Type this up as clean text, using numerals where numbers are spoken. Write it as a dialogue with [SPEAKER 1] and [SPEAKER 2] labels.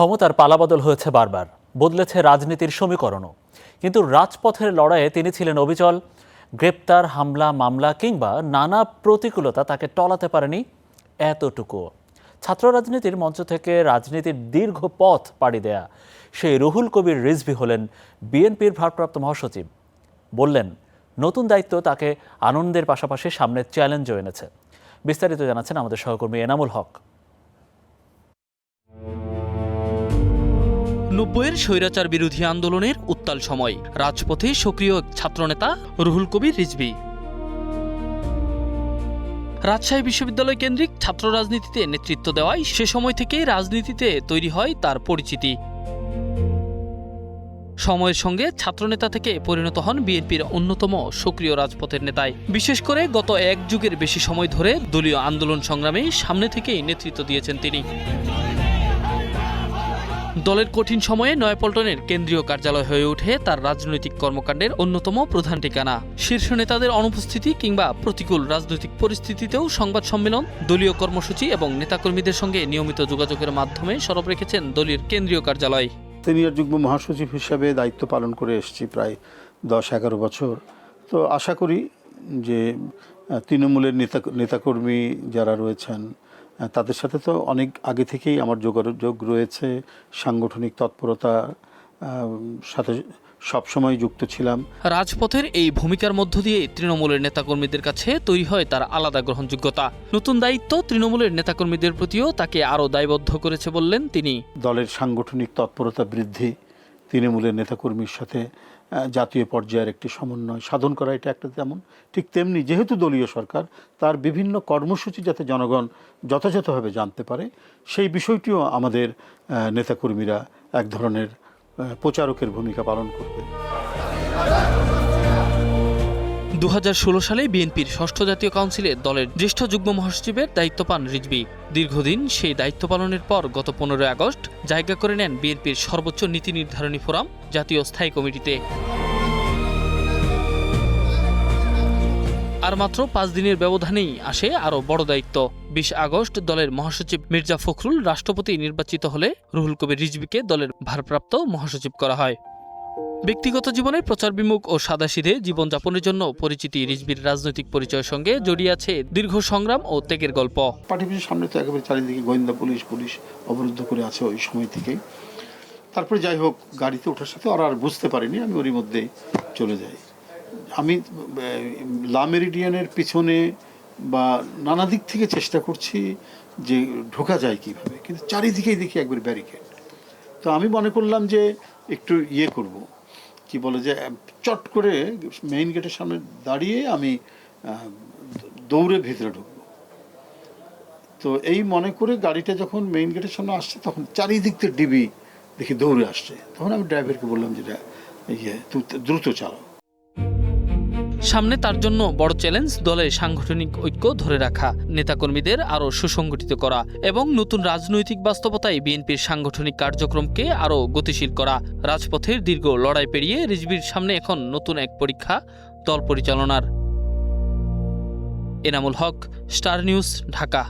[SPEAKER 1] ক্ষমতার পালাবদল হয়েছে বারবার, বদলেছে রাজনীতির সমীকরণও। কিন্তু রাজপথের লড়াইয়ে তিনি ছিলেন অবিচল। গ্রেপ্তার, হামলা, মামলা কিংবা নানা প্রতিকূলতা তাকে টলাতে পারেনি এতটুকুও। ছাত্র রাজনীতির মঞ্চ থেকে রাজনীতির দীর্ঘ পথ পাড়ি দেয়া সেই রুহুল কবির রিজভী হলেন বিএনপির ভারপ্রাপ্ত মহাসচিব। বললেন, নতুন দায়িত্ব তাকে আনন্দের পাশাপাশি সামনে চ্যালেঞ্জও এনেছে। বিস্তারিত জানাচ্ছেন আমাদের সহকর্মী এনামুল হক।
[SPEAKER 2] 90-এর স্বৈরাচার বিরোধী আন্দোলনের উত্তাল সময়, রাজপথে সক্রিয় ছাত্রনেতা রুহুল কবির রিজভী। রাজশাহী বিশ্ববিদ্যালয় কেন্দ্রিক ছাত্র রাজনীতিতে নেতৃত্ব দেওয়ায় সে সময় থেকেই রাজনীতিতে তৈরি হয় তার পরিচিতি। সময়ের সঙ্গে ছাত্রনেতা থেকে পরিণত হন বিএনপির অন্যতম সক্রিয় রাজপথের নেতায়। বিশেষ করে গত এক যুগের বেশি সময় ধরে দলীয় আন্দোলন সংগ্রামে সামনে থেকেই নেতৃত্ব দিয়েছেন তিনি। দলের কঠিন সময়ে নয়াপল্টনের কেন্দ্রীয় কার্যালয় হয়ে ওঠে তার রাজনৈতিক কর্মকাণ্ডের অন্যতম প্রধান ঠিকানা। শীর্ষ নেতাদের অনুপস্থিতি কিংবা প্রতিকূল রাজনৈতিক পরিস্থিতিতেও সংবাদ সম্মেলন, দলীয় কর্মসূচি এবং নেতাকর্মীদের সঙ্গে নিয়মিত যোগাযোগের মাধ্যমে সরব রেখেছেন দলীয় কেন্দ্রীয় কার্যালয়।
[SPEAKER 3] সিনিয়র যুগ্ম মহাসচিব হিসাবে দায়িত্ব পালন করে এসেছি প্রায় 10-11 বছর। তো আশা করি যে তৃণমূলের নেতাকর্মী যারা রয়েছেন তাদের সাথে তো অনেক আগে থেকেই আমার যোগাযোগ রয়েছে। সাংগঠনিক তৎপরতার সাথে সবসময় যুক্ত ছিলাম।
[SPEAKER 2] রাজপথের এই ভূমিকার মধ্য দিয়ে তৃণমূলের নেতাকর্মীদের কাছে তৈরি হয় তার আলাদা গ্রহণযোগ্যতা। নতুন দায়িত্ব তৃণমূলের নেতাকর্মীদের প্রতিও তাকে আরও দায়বদ্ধ করেছে বললেন তিনি।
[SPEAKER 3] দলের সাংগঠনিক তৎপরতা বৃদ্ধি, তৃণমূলের নেতাকর্মীর সাথে জাতীয় পর্যায়ের একটি সমন্বয় সাধন করা, এটা একটা তেমন। ঠিক তেমনি যেহেতু দলীয় সরকার, তার বিভিন্ন কর্মসূচি যাতে জনগণ যথাযথভাবে জানতে পারে, সেই বিষয়টিও আমাদের নেতাকর্মীরা এক ধরনের প্রচারকের ভূমিকা পালন করবে।
[SPEAKER 2] 2016 সালে বিএনপির ষষ্ঠ জাতীয় কাউন্সিলে দলের জ্যেষ্ঠ যুগ্ম মহাসচিবের দায়িত্ব পান রিজভী। দীর্ঘদিন সেই দায়িত্ব পালনের পর গত 15 আগস্ট জায়গা করে নেন বিএনপির সর্বোচ্চ নীতি নির্ধারণী ফোরাম জাতীয় স্থায়ী কমিটিতে। আর মাত্র 5 দিনের ব্যবধানেই আসে আরও বড় দায়িত্ব। 20 আগস্ট দলের মহাসচিব মির্জা ফখরুল রাষ্ট্রপতি নির্বাচিত হলে রুহুল কবির রিজভীকে দলের ভারপ্রাপ্ত মহাসচিব করা হয়। ব্যক্তিগত জীবনে প্রচার বিমুখ ও সাদাসিধে জীবনযাপনের জন্য পরিচিতি রিজভীর রাজনৈতিক পরিচয়ের সঙ্গে জড়িয়ে আছে দীর্ঘ সংগ্রাম ও ত্যাগের গল্প।
[SPEAKER 3] পার্টির সামনে তো একেবারে চারিদিকে গোয়েন্দা পুলিশ অবরুদ্ধ করে আছে ওই সময় থেকেই। তারপরে যাই হোক, গাড়িতে ওঠার সাথে ওরা আর বুঝতে পারিনি, আমি ওরই মধ্যে চলে যাই। আমি লা মেরিডিয়ানের পিছনে বা নানা দিক থেকে চেষ্টা করছি যে ঢোকা যায় কিভাবে, কিন্তু চারিদিকেই দেখি একবার ব্যারিকেড। তো আমি মনে করলাম যে একটু করব, কি বলে যে চট করে মেইন গেটের সামনে দাঁড়িয়ে আমি দৌড়ে ভিতরে ঢুকবো। তো এই মনে করে গাড়িটা যখন মেইন গেটের সামনে আসছে, তখন চারিদিক থেকে ডিবি দেখি দৌড়ে আসছে। তখন আমি ড্রাইভারকে বললাম যে তুই দ্রুত চালাও।
[SPEAKER 2] সামনে তার জন্য বড় চ্যালেঞ্জ দলের সাংগঠনিক ঐক্য ধরে রাখা, নেতাকর্মীদের আরও সুসংগঠিত করা এবং নতুন রাজনৈতিক বাস্তবতায় বিএনপির সাংগঠনিক কার্যক্রমকে আরও গতিশীল করা। রাজপথের দীর্ঘ লড়াই পেরিয়ে রিজভীর সামনে এখন নতুন এক পরীক্ষা দল পরিচালনার। Enamul Haque, star news, Dhaka.